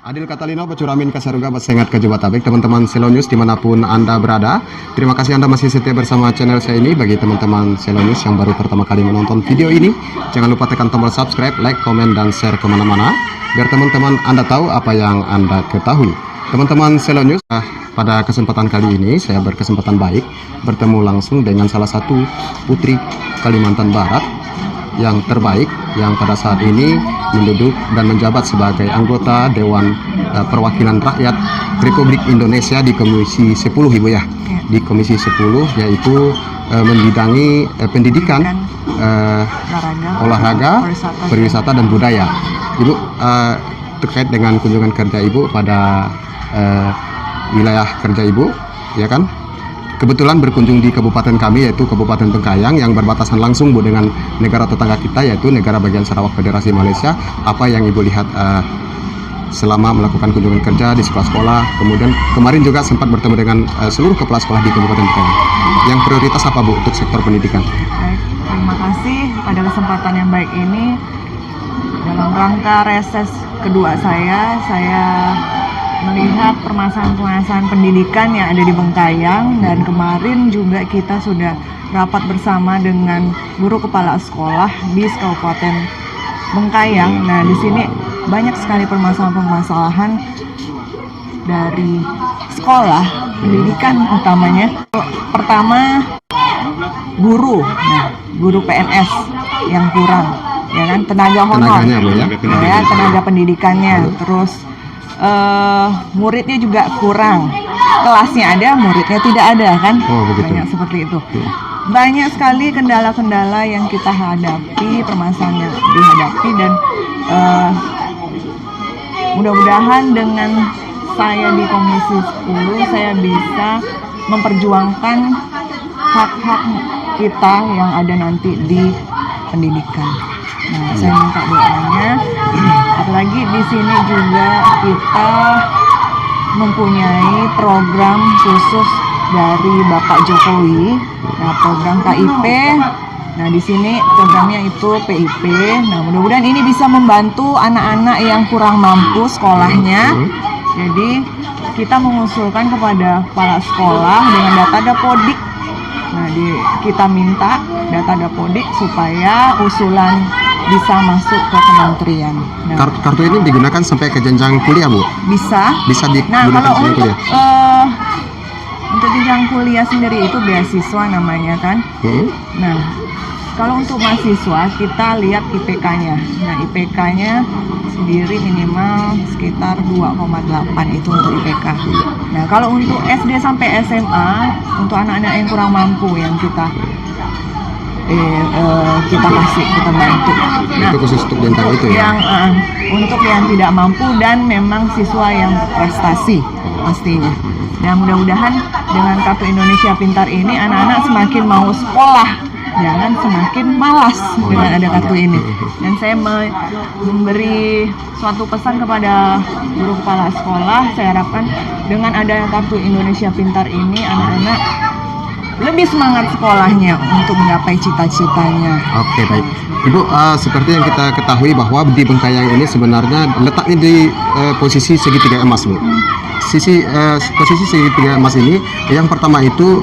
Adil Catalino, Bacuramin Kasaruga, Basengat Kajubatabek, teman-teman Selo News dimanapun Anda berada. Terima kasih Anda masih setia bersama channel saya ini. Bagi teman-teman Selo News yang baru pertama kali menonton video ini, jangan lupa tekan tombol subscribe, like, komen, dan share kemana-mana, biar teman-teman Anda tahu apa yang Anda ketahui. Teman-teman Selo News, pada kesempatan kali ini saya berkesempatan baik bertemu langsung dengan salah satu putri Kalimantan Barat yang terbaik, yang pada saat ini menduduk dan menjabat sebagai anggota Dewan Perwakilan Rakyat Republik Indonesia di Komisi 10, Ibu ya. Di Komisi 10, yaitu membidangi pendidikan, olahraga, pariwisata dan budaya. Ibu, terkait dengan kunjungan kerja Ibu pada wilayah kerja Ibu, ya kan? Kebetulan berkunjung di kabupaten kami, yaitu Kabupaten Bengkayang, yang berbatasan langsung Bu dengan negara tetangga kita, yaitu negara bagian Sarawak Federasi Malaysia. Apa yang Ibu lihat selama melakukan kunjungan kerja di sekolah-sekolah, kemudian kemarin juga sempat bertemu dengan seluruh kepala sekolah di Kabupaten Bengkayang. Yang prioritas apa Bu untuk sektor pendidikan? Baik, terima kasih pada kesempatan yang baik ini. Dalam rangka reses kedua saya melihat permasalahan-permasalahan pendidikan yang ada di Bengkayang, dan kemarin juga kita sudah rapat bersama dengan guru kepala sekolah di Kabupaten Bengkayang. Nah, di sini banyak sekali permasalahan-permasalahan dari sekolah, pendidikan utamanya. Pertama, guru, guru PNS yang kurang, ya kan, tenaga honor, tenaga pendidikannya, terus muridnya juga kurang, kelasnya ada, muridnya tidak ada kan. Banyak seperti itu. Banyak sekali kendala-kendala yang kita hadapi, permasalahan yang dihadapi, dan mudah-mudahan dengan saya di Komisi 10 saya bisa memperjuangkan hak-hak kita yang ada nanti di pendidikan. Nah, saya minta doanya. Apalagi di sini juga kita mempunyai program khusus dari Bapak Jokowi. Nah, program KIP. Nah, di sini programnya itu PIP. Nah, mudah-mudahan ini bisa membantu anak-anak yang kurang mampu sekolahnya. Jadi, kita mengusulkan kepada kepala sekolah dengan data Dapodik. Nah, kita minta data Dapodik supaya usulan bisa masuk ke kementerian. Nah, kartu ini digunakan sampai ke jenjang kuliah, Bu? Bisa digunakan kalau untuk kuliah. Untuk jenjang kuliah sendiri itu beasiswa namanya kan. Nah, kalau untuk mahasiswa kita lihat IPK-nya. Nah, IPK-nya sendiri minimal sekitar 2,8 itu untuk IPK. Nah, kalau untuk SD sampai SMA, untuk anak-anak yang kurang mampu yang kita kasih, kita bantu. Nah, itu khusus untuk jenjang itu ya? Untuk yang tidak mampu dan memang siswa yang berprestasi pastinya. Dan mudah-mudahan dengan Kartu Indonesia Pintar ini anak-anak semakin mau sekolah, jangan semakin malas dengan ada kartu ini. Dan saya memberi suatu pesan kepada guru kepala sekolah, saya harapkan dengan ada Kartu Indonesia Pintar ini anak-anak lebih semangat sekolahnya untuk menggapai cita-citanya. Oke, baik. Ibu, seperti yang kita ketahui bahwa di Bengkayang ini sebenarnya letaknya di posisi segitiga emas, Bu. Posisi segitiga emas ini, yang pertama itu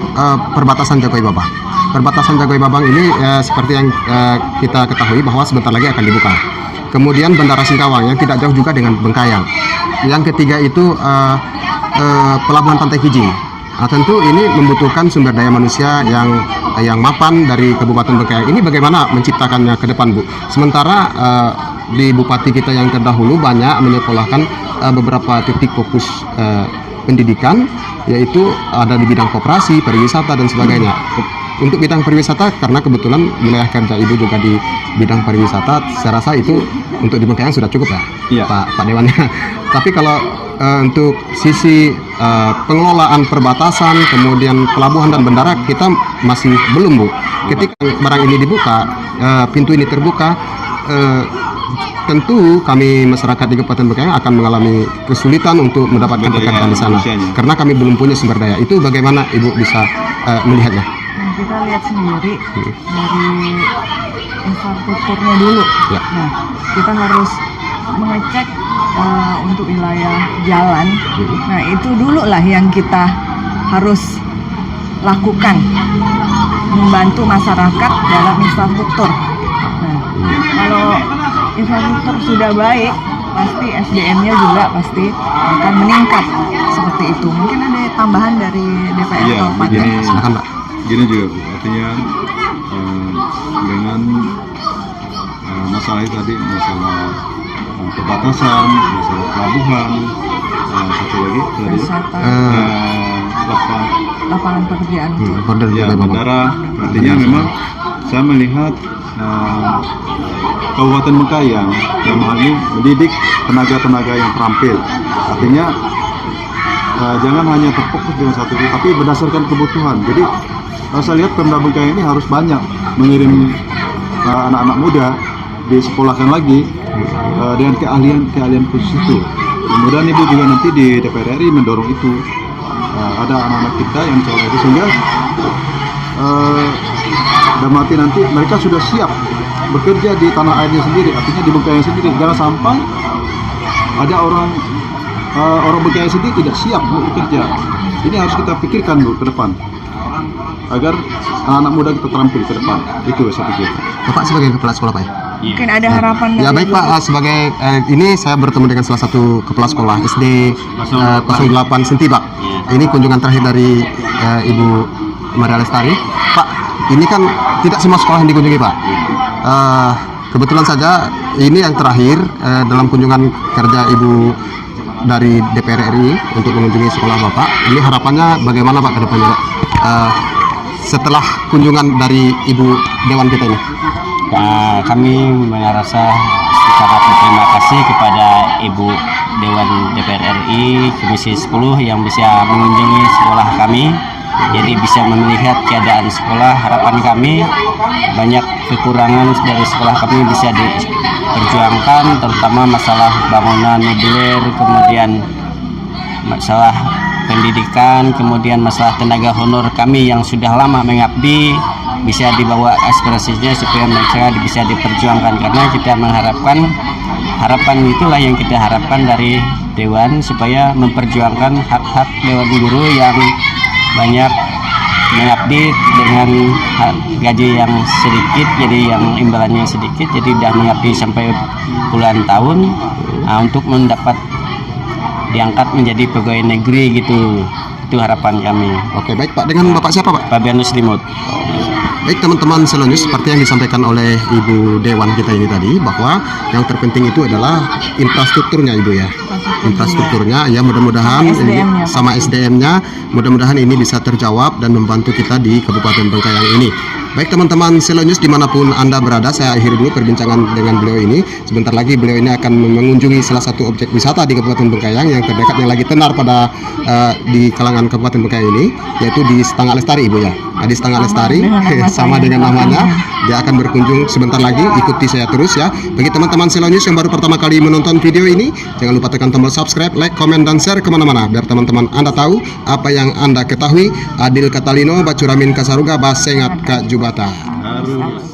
perbatasan Jagoi Babang. Perbatasan Jagoi Babang ini seperti yang kita ketahui bahwa sebentar lagi akan dibuka. Kemudian Bandara Singkawang yang tidak jauh juga dengan Bengkayang. Yang ketiga itu Pelabuhan Pantai Kijing. Nah, tentu ini membutuhkan sumber daya manusia yang mapan dari Kabupaten Bengkayang. Ini bagaimana menciptakannya ke depan, Bu? Sementara di bupati kita yang terdahulu banyak menyekolahkan beberapa titik fokus pendidikan, yaitu ada di bidang koperasi, pariwisata dan sebagainya. Untuk bidang pariwisata, karena kebetulan wilayah kerja Ibu juga di bidang pariwisata, saya rasa itu untuk di Bengkayang sudah cukup ya, iya, Pak Dewannya. Tapi kalau untuk sisi pengelolaan perbatasan, kemudian pelabuhan dan bandara, kita masih belum, Bu. Ketika barang ini dibuka, pintu ini terbuka, tentu kami masyarakat di Kabupaten Bengkayang akan mengalami kesulitan untuk mendapatkan pekerjaan di sana, karena kami belum punya sumber daya. Itu bagaimana Ibu bisa melihatnya? Nah, kita lihat sendiri dari infrastrukturnya dulu. Nah, kita harus mengecek untuk wilayah jalan. Nah itu dulu lah yang kita harus lakukan, membantu masyarakat dalam infrastruktur. Nah, kalau infrastruktur sudah baik, pasti SDM-nya juga pasti akan meningkat seperti itu. Mungkin ada tambahan dari DPR Iya, atau Pak? begini, Silakan, Pak. gini juga Bu, artinya dengan masalah itu tadi, masalah perbatasan, masalah pelabuhan, satu lagi tadi Wisata, lapangan pekerjaan. Border ya juga, Bapak. bandara. Artinya memang saya melihat Kabupaten Bengkayang dalam hal ini mendidik tenaga-tenaga yang terampil. Artinya jangan hanya terfokus dengan satu itu, tapi berdasarkan kebutuhan. Jadi saya lihat Pemda Bengkayang ini harus banyak mengirim anak-anak muda disekolahkan lagi dengan keahlian khusus itu. Kemudian Ibu juga nanti di DPR RI mendorong itu. Ada anak-anak kita yang sekolah itu sehingga dalam arti nanti mereka sudah siap bekerja di tanah airnya sendiri, artinya di Bengkayang sendiri. Jangan sampai ada orang Bengkayang sendiri tidak siap bekerja. Ini harus kita pikirkan Bu ke depan agar anak-anak muda kita terampil ke depan. Itu saya pikir. Bapak sebagai kepala sekolah, Pak ya? Mungkin ada harapan Ya dari baik Pak, sebagai ini saya bertemu dengan salah satu kepala sekolah SD 08 Senti Pak. Ini kunjungan terakhir dari Ibu Maria Lestari. Pak, ini kan tidak semua sekolah yang dikunjungi Pak. Kebetulan saja ini yang terakhir dalam kunjungan kerja Ibu dari DPR RI untuk mengunjungi sekolah Bapak. Ini harapannya bagaimana Pak ke depannya Pak? Setelah kunjungan dari Ibu Dewan kita ini. Kami merasa sangat berterima kasih kepada Ibu Dewan DPR RI Komisi 10 yang bisa mengunjungi sekolah kami, jadi bisa melihat keadaan sekolah. Harapan kami banyak kekurangan dari sekolah kami bisa diperjuangkan, terutama masalah bangunan modular, kemudian masalah pendidikan, kemudian masalah tenaga honor kami yang sudah lama mengabdi bisa dibawa aspirasinya supaya mereka bisa diperjuangkan, karena kita mengharapkan harapan itulah yang kita harapkan dari Dewan, supaya memperjuangkan hak-hak Dewan Guru yang banyak mengabdi dengan gaji yang sedikit, jadi yang imbalannya sedikit, jadi sudah mengabdi sampai puluhan tahun untuk mendapat diangkat menjadi pegawai negeri gitu. Itu harapan kami. Oke baik Pak, dengan Bapak siapa Pak? Fabianus Limut. Baik teman-teman Selonjus, seperti yang disampaikan oleh Ibu Dewan kita ini tadi, bahwa yang terpenting itu adalah infrastrukturnya Ibu ya. Infrastrukturnya ya, mudah-mudahan sama SDM-nya, mudah-mudahan ini bisa terjawab dan membantu kita di Kabupaten Bengkayang ini. Baik teman-teman Selonjus dimanapun Anda berada, saya akhiri dulu perbincangan dengan beliau ini. Sebentar lagi beliau ini akan mengunjungi salah satu objek wisata di Kabupaten Bengkayang yang terdekat, yang lagi tenar pada di kalangan Kabupaten Bengkayang ini, yaitu di Setangga Lestari Ibu ya. Nah, di Setangga Lestari sama dengan namanya, dia akan berkunjung sebentar lagi. Ikuti saya terus ya. Bagi teman-teman Selonjus yang baru pertama kali menonton video ini, jangan lupa tekan tombol subscribe, like, komen, dan share kemana-mana biar teman-teman Anda tahu apa yang Anda ketahui. Adil Katalino, Bacuramin Kasaruga, Basengat Kak Jubata. Harus